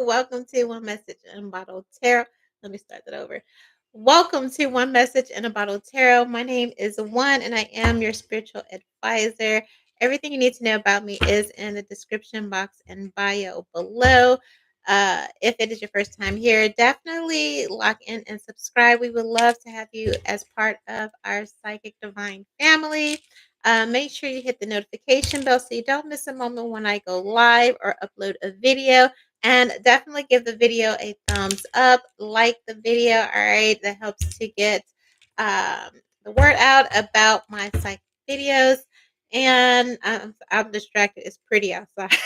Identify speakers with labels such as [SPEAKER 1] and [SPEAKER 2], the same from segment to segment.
[SPEAKER 1] Welcome to One Message in a Bottle Tarot. Let me start that over. Welcome to One Message in a Bottle Tarot. My name is One, and I am your spiritual advisor. Everything you need to know about me is in the description box and bio below. If it is your first time here, definitely lock in and subscribe. We would love to have you as part of our Psychic Divine family. Make sure you hit the notification bell so you don't miss a moment when I go live or upload a video. And definitely give the video a thumbs up, like the video. All right, that helps to get the word out about my psychic videos. And I'm distracted. It's pretty outside.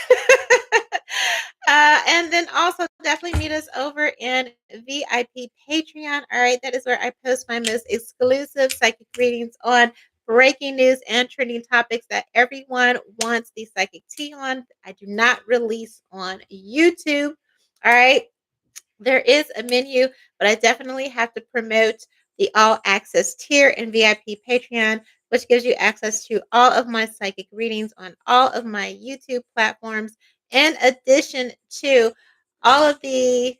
[SPEAKER 1] And then also definitely meet us over in VIP Patreon. All right, that is where I post my most exclusive psychic readings on breaking news and trending topics that everyone wants the psychic tea on. I do not release on YouTube. All right. There is a menu, but I definitely have to promote the all access tier in VIP Patreon, which gives you access to all of my psychic readings on all of my YouTube platforms, in addition to all of the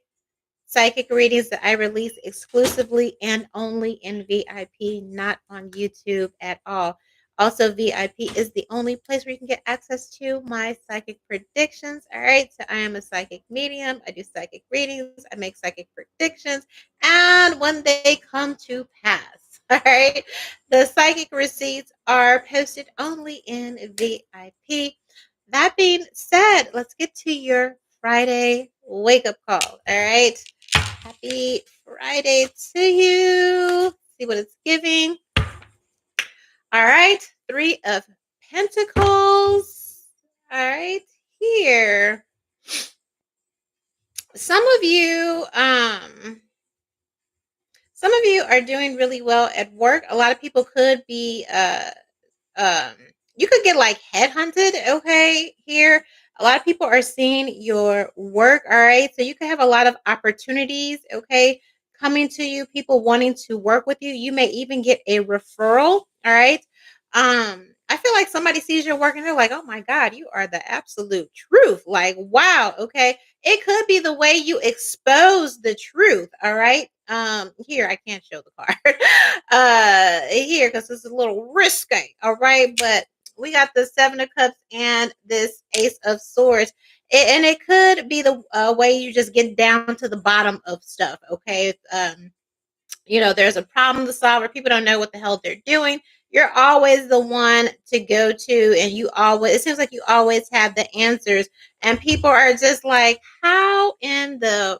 [SPEAKER 1] psychic readings that I release exclusively and only in VIP, not on YouTube at all. Also, VIP is the only place where you can get access to my psychic predictions. All right. So I am a psychic medium. I do psychic readings. I make psychic predictions. And when they come to pass, all right, the psychic receipts are posted only in VIP. That being said, let's get to your Friday wake up call. All right. Happy Friday to you. See what it's giving. All right. Three of Pentacles. All right. Here. Some of you are doing really well at work. A lot of people could be um you could get like headhunted, okay, here. A lot of people are seeing your work, all right? So you could have a lot of opportunities, okay, coming to you, people wanting to work with you. You may even get a referral, all right? I feel like somebody sees your work and they're like, "Oh my god, you are the absolute truth." Like, wow, okay? It could be the way you expose the truth, all right? Here, I can't show the card. Here, because it's a little risky, all right? But we got the Seven of Cups and this Ace of Swords. And it could be the way you just get down to the bottom of stuff, okay? There's a problem to solve or people don't know what the hell they're doing. You're always the one to go to, and it seems like you always have the answers. And people are just like, how in the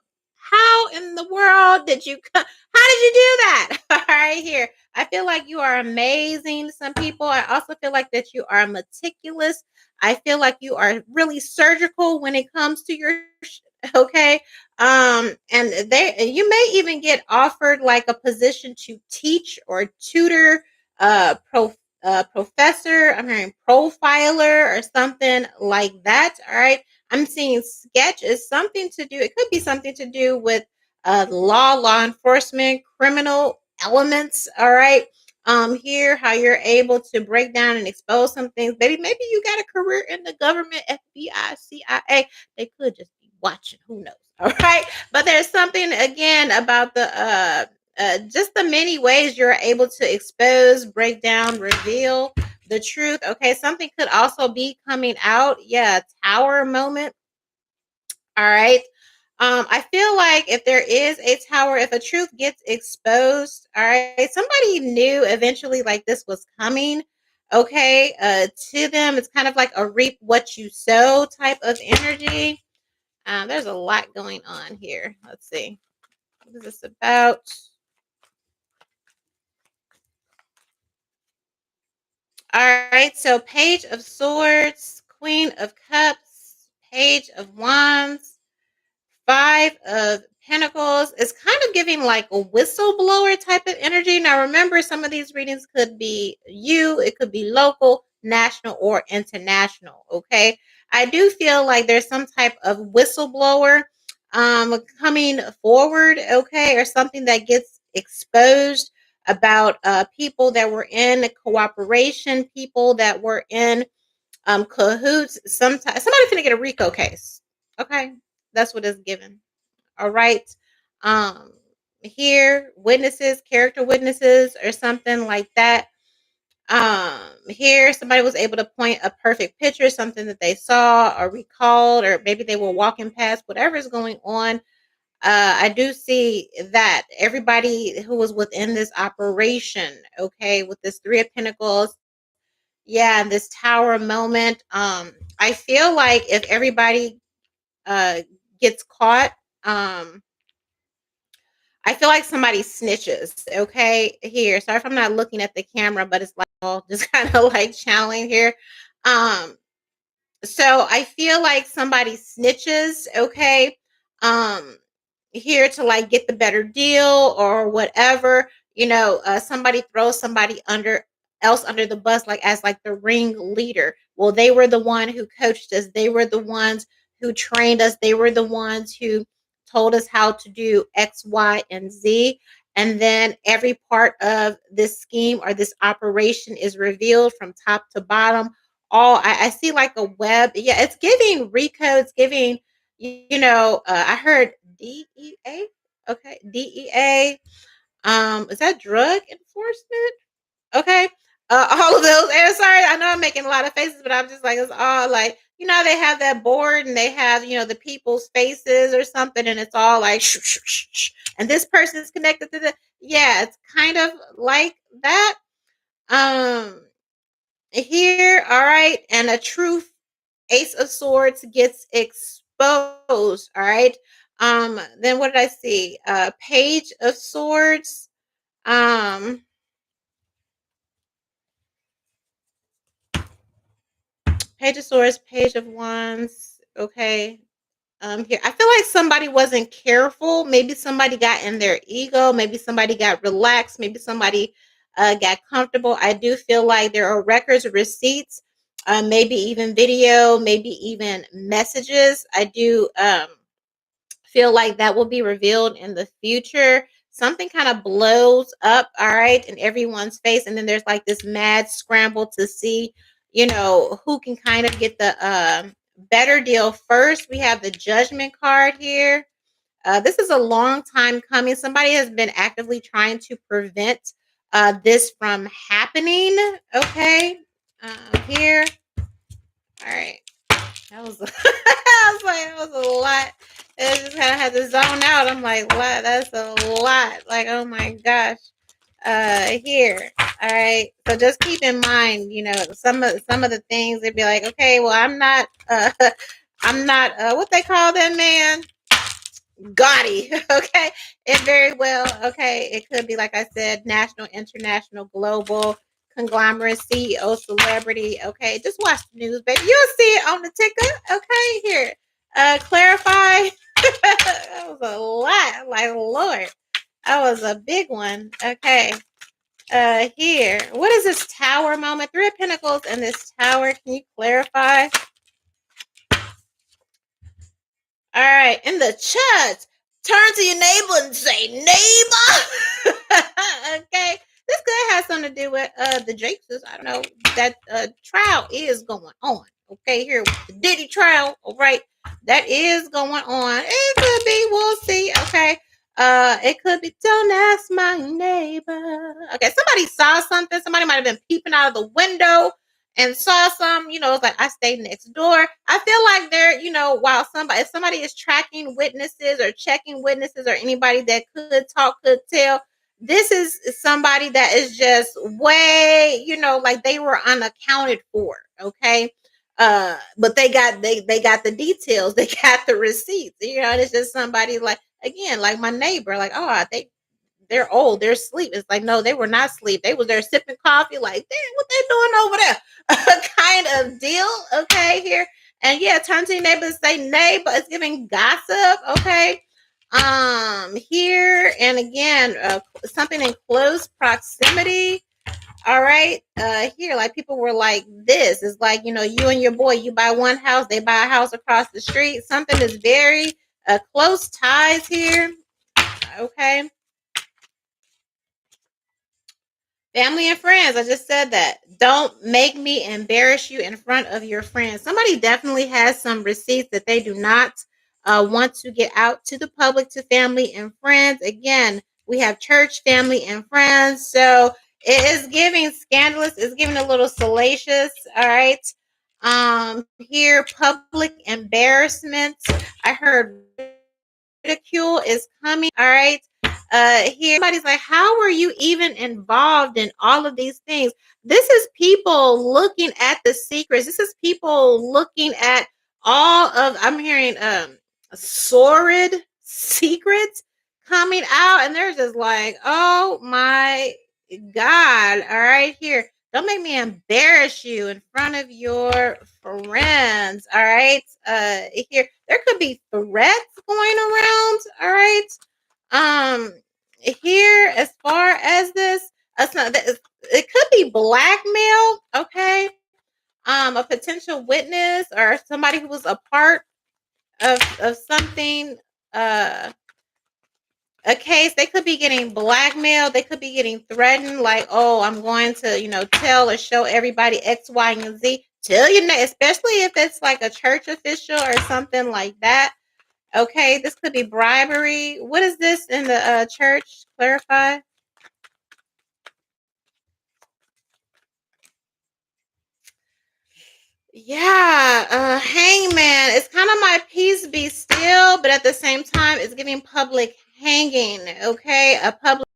[SPEAKER 1] world did you come? How did you do that? All right, here. I feel like you are amazing. Some people, I also feel like that you are meticulous. I feel like you are really surgical when it comes to your okay. And you may even get offered like a position to teach or tutor, professor. I'm hearing profiler or something like that. All right. I'm seeing sketch is something to do. It could be something to do with law enforcement, criminal elements. All right. Here, how you're able to break down and expose some things. Maybe you got a career in the government, FBI, CIA. They could just be watching. Who knows? All right. But there's something again about the just the many ways you're able to expose, break down, reveal the truth. Okay, something could also be coming out. Yeah, tower moment. All right. I feel like if there is a tower, if a truth gets exposed, all right, somebody knew eventually like this was coming. Okay, to them, it's kind of like a reap what you sow type of energy. There's a lot going on here. Let's see. What is this about? All right, so Page of Swords, Queen of Cups, Page of Wands, Five of Pentacles. It's kind of giving like a whistleblower type of energy. Now, remember, some of these readings could be it could be local, national, or international. Okay. I do feel like there's some type of whistleblower coming forward, okay, or something that gets exposed about people that were in cooperation, people that were in cahoots. Sometimes somebody's gonna get a RICO case. Okay. That's what it's given. All right. Um, here, witnesses, character witnesses, or something like that. Here, somebody was able to point a perfect picture, something that they saw or recalled, or maybe they were walking past, whatever is going on. I do see that everybody who was within this operation, okay, with this Three of Pentacles, yeah, and this Tower moment. I feel like if everybody uh gets caught, I feel like somebody snitches. Okay, here. Sorry if I'm not looking at the camera, but it's like all just kind of like channeling here. Um, so I feel like somebody snitches, okay, um, here to like get the better deal or whatever. Somebody throws somebody under the bus, like as like the ring leader. Well, they were the one who coached us. They were the ones who trained us. They were the ones who told us how to do X, Y, and Z. And then every part of this scheme or this operation is revealed from top to bottom. I see like a web. Yeah, it's giving Rico. It's giving, I heard DEA. Okay, DEA. Is that drug enforcement? Okay. All of those. And sorry, I know I'm making a lot of faces, but I'm just like, it's all like, they have that board and they have, the people's faces or something, and it's all like, shh, shh, shh, shh. And this person is connected to the, yeah, it's kind of like that. Um, Here, all right, and a true Ace of Swords gets exposed. All right. Then what did I see? Page of Swords. Um, Page of Swords, Page of Wands. Okay. Here I feel like somebody wasn't careful. Maybe somebody got in their ego. Maybe somebody got relaxed. Maybe somebody got comfortable. I do feel like there are records, receipts, maybe even video, maybe even messages. I do feel like that will be revealed in the future. Something kind of blows up, all right, in everyone's face, and then there's like this mad scramble to see, who can kind of get the better deal first. We have the Judgment card here. This is a long time coming. Somebody has been actively trying to prevent this from happening. Okay, here. All right. That was, I was like, that was a lot. I just kind of had to zone out. I'm like, what? That's a lot. Like, oh my gosh. Here. All right. So just keep in mind, some of the things they'd be like, okay, well, I'm not, I'm not, what they call that man? Gaudy. Okay. It very well, okay. It could be, like I said, national, international, global, conglomerate, CEO, celebrity. Okay. Just watch the news, baby. You'll see it on the ticker. Okay. Here. Clarify. That was a lot. Like, Lord. That was a big one. Okay. Here. What is this tower moment? Three of Pentacles and this tower. Can you clarify? All right, in the chat, turn to your neighbor and say, "Neighbor." Okay, this could have something to do with the Jakeses. I don't know. That trial is going on. Okay, here with the Diddy trial. All right, that is going on. It could be. We'll see. Okay. It could be. Don't ask my neighbor. Okay, somebody saw something. Somebody might have been peeping out of the window and saw some, it's like I stayed next door. I feel like they're, while if somebody is tracking witnesses or checking witnesses or anybody that could talk, could tell, this is somebody that is just way, like they were unaccounted for. Okay. But they got the details, they got the receipts, and it's just somebody like, again, like my neighbor, like, oh, they're old, they're asleep. It's like, no, they were not asleep. They was there sipping coffee, like, damn, what they doing over there? Kind of deal. Okay, here. And yeah, turn to your neighbor and say neighbor. It's giving gossip. Okay. Here and again, something in close proximity. All right. Here, like people were like, this is like, you and your boy, you buy one house, they buy a house across the street. Something is very close ties here. Okay. Family and friends. I just said that. Don't make me embarrass you in front of your friends. Somebody definitely has some receipts that they do not want to get out to the public, to family and friends. Again, we have church, family, and friends. So it is giving scandalous, it's giving a little salacious. All right. Here, public embarrassment. I heard ridicule is coming. All right. Here, somebody's like, how were you even involved in all of these things? This is people looking at the secrets. This is people looking at all of, I'm hearing sordid secrets coming out, and they're just like, oh my God. All right, here. Don't make me embarrass you in front of your friends. All right. Here, there could be threats going around. All right. Um, here, as far as this, it could be blackmail. Okay. A potential witness or somebody who was a part of something, uh a case. They could be getting blackmailed, they could be getting threatened, like, oh, I'm going to, tell or show everybody X, Y, and Z. Tell your name, especially if it's like a church official or something like that. Okay, this could be bribery. What is this in the church? Clarify. Yeah, hangman. It's kind of my peace be still, but at the same time, it's giving public hanging. Okay, a public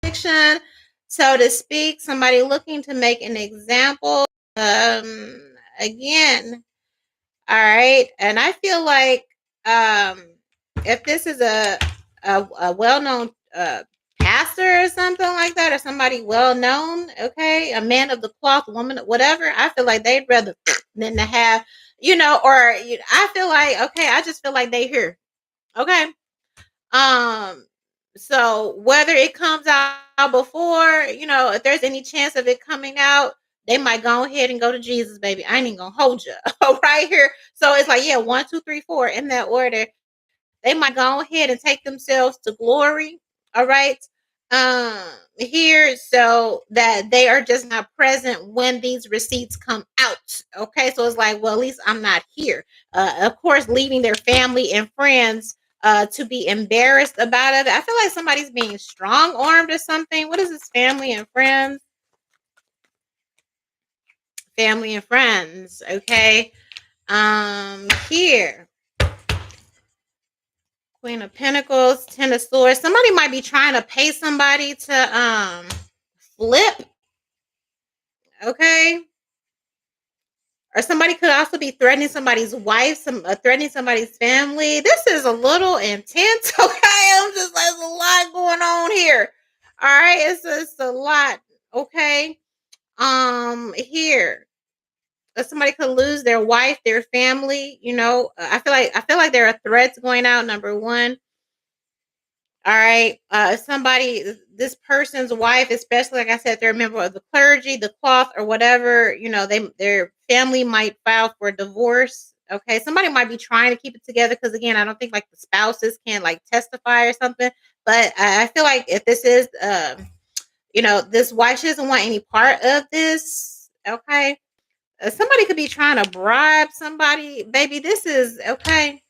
[SPEAKER 1] fiction, so to speak. Somebody looking to make an example. Again, all right, and I feel like if this is a well-known pastor or something like that, or somebody well-known, okay, a man of the cloth, woman, whatever, I feel like they'd rather than to have, I feel like, okay, I just feel like they here, okay. Um, so whether it comes out before, if there's any chance of it coming out, they might go ahead and go to Jesus, baby. I ain't even gonna hold you right here. So it's like, yeah, 1, 2, 3, 4 in that order. They might go ahead and take themselves to glory. All right. Um, Here, so that they are just not present when these receipts come out. Okay. So it's like, well, at least I'm not here. Of course, leaving their family and friends to be embarrassed about it. I feel like somebody's being strong armed or something. What is this? Family and friends? Family and friends. Okay. Here, Queen of Pentacles, Ten of Swords. Somebody might be trying to pay somebody to flip. Okay. Or somebody could also be threatening somebody's wife, threatening somebody's family. This is a little intense. Okay, I'm just like, there's a lot going on here. All right, it's a lot. Okay, here, somebody could lose their wife, their family. I feel like there are threats going out. Number one. All right. This person's wife, especially, like I said, they're a member of the clergy, the cloth, or whatever, their family might file for divorce. Okay. Somebody might be trying to keep it together because, again, I don't think like the spouses can like testify or something. But I feel like if this is, this wife, she doesn't want any part of this. Okay. Somebody could be trying to bribe somebody. Baby, this is okay.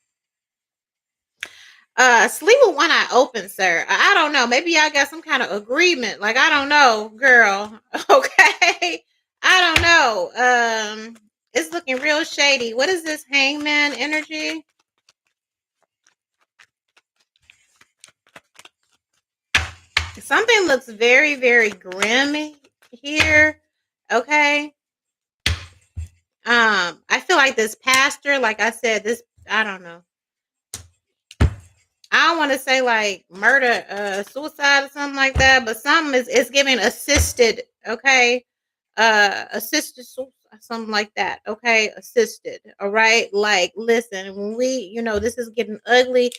[SPEAKER 1] Sleep with one eye open, sir. I don't know. Maybe y'all got some kind of agreement. Like, I don't know, girl. Okay. I don't know. It's looking real shady. What is this hangman energy? Something looks very, very grim here. Okay. I feel like this pastor, like I said, I don't know. I don't want to say like murder, suicide or something like that, but something is giving assisted, okay? Assisted something like that, okay? Assisted, all right? Like, listen, when this is getting ugly,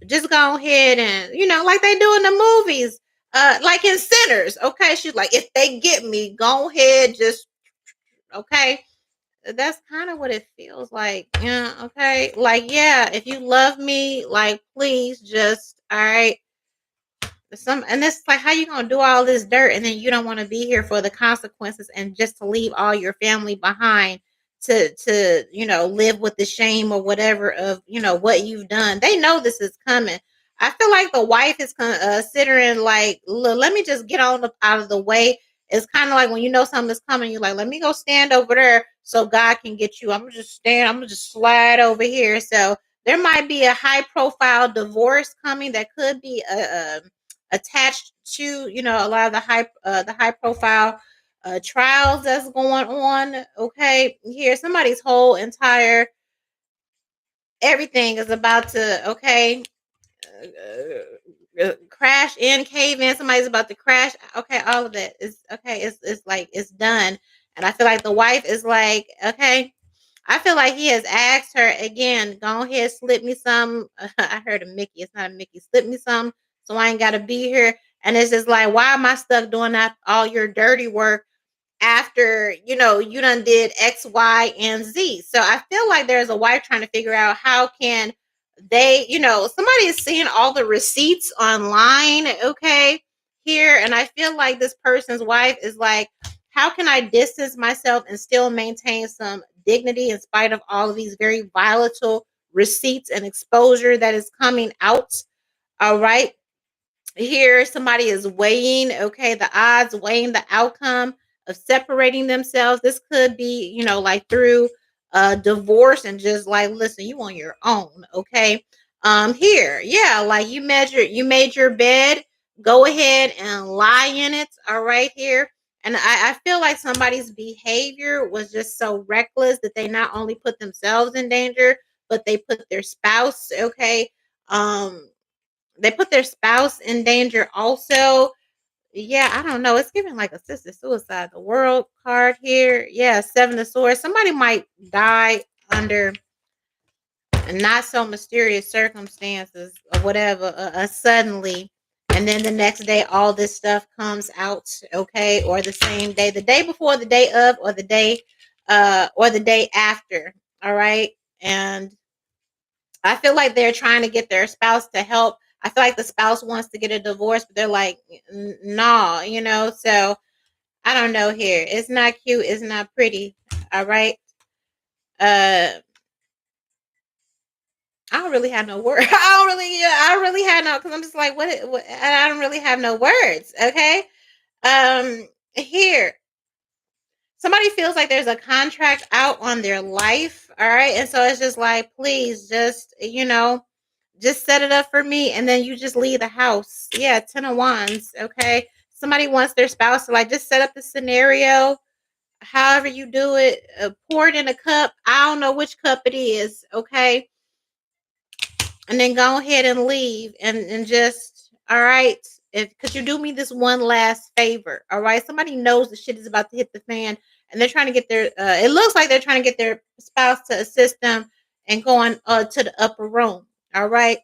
[SPEAKER 1] just go ahead and, like they do in the movies, like in Sinners, okay? She's like, if they get me, go ahead, just, okay? That's kind of what it feels like. Yeah, okay. Like, yeah, if you love me, like, please just, all right. And it's like, how you gonna do all this dirt and then you don't want to be here for the consequences and just to leave all your family behind? to live with the shame or whatever of what you've done. They know this is coming. I feel like the wife is considering like, look, let me just get on up out of the way. It's kind of like when you know something is coming, you're like, let me go stand over there so God can get you. I'm gonna just slide over here. So there might be a high profile divorce coming that could be attached to a lot of the high profile trials that's going on. Okay, here somebody's whole entire everything is about to crash in, cave in. Somebody's about to crash. Okay, all of that is okay. It's like it's done, and I feel like the wife is like, okay. I feel like he has asked her again, go ahead, slip me some. I heard a Mickey. It's not a Mickey. Slip me some so I ain't got to be here. And it's just like, why am I stuck doing that all your dirty work after you done did X, Y, and Z? So I feel like there's a wife trying to figure out how can they, somebody is seeing all the receipts online, okay, here, and I feel like this person's wife is like, how can I distance myself and still maintain some dignity in spite of all of these very volatile receipts and exposure that is coming out? All right, here somebody is weighing the odds, weighing the outcome of separating themselves. This could be like through divorce, and just like, listen, you on your own. Okay, here, yeah, like you made your bed, go ahead and lie in it. All right, here. And I feel like somebody's behavior was just so reckless that they not only put themselves in danger, but they put their spouse, um they put their spouse in danger also. Yeah, I don't know. It's giving like assisted suicide. The world card here. Yeah, seven of swords. Somebody might die under not so mysterious circumstances or whatever, suddenly. And then the next day, all this stuff comes out, okay? Or the same day, the day before, the day of, or the day after. All right. And I feel like they're trying to get their spouse to help. I feel like the spouse wants to get a divorce, but they're like, nah, So I don't know here. It's not cute. It's not pretty. All right. Uh, I don't really have no words. I don't really have no, because I'm just like, what? I don't really have no words. Okay. Here, somebody feels like there's a contract out on their life. All right. And so it's just like, please just set it up for me, and then you just leave the house. Yeah, 10 of wands. Okay. Somebody wants their spouse to like just set up the scenario. However you do it, pour it in a cup. I don't know which cup it is. Okay. And then go ahead and leave, and just, all right. If Because you do me this one last favor. All right. Somebody knows the shit is about to hit the fan, and they're trying to get their it looks like they're trying to get their spouse to assist them and going to the upper room. All right.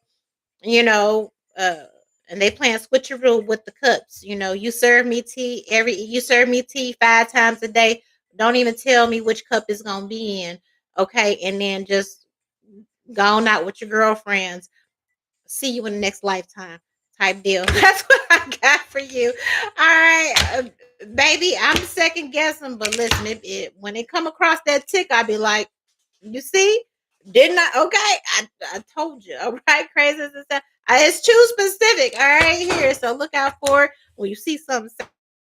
[SPEAKER 1] you know, uh, and they playing switcheroo with the cups. You serve me tea 5 times a day. Don't even tell me which cup is gonna be in. Okay, and then just go on out with your girlfriends. See you in the next lifetime type deal. That's what I got for you. All right, baby. I'm second guessing, but listen, when it come across that tick, I be like, you see, didn't I? Okay, I told you. All right, crazy and stuff. It's too specific. All right, here. So look out for it. When you see something,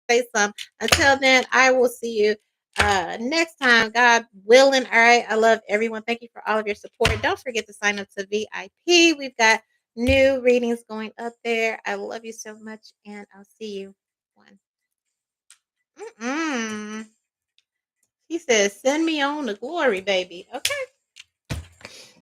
[SPEAKER 1] say something. Until then, I will see you next time, God willing. All right. I love everyone. Thank you for all of your support. Don't forget to sign up to VIP. We've got new readings going up there. I love you so much, and I'll see you one. Mm-mm. He says, send me on to glory, baby. Okay.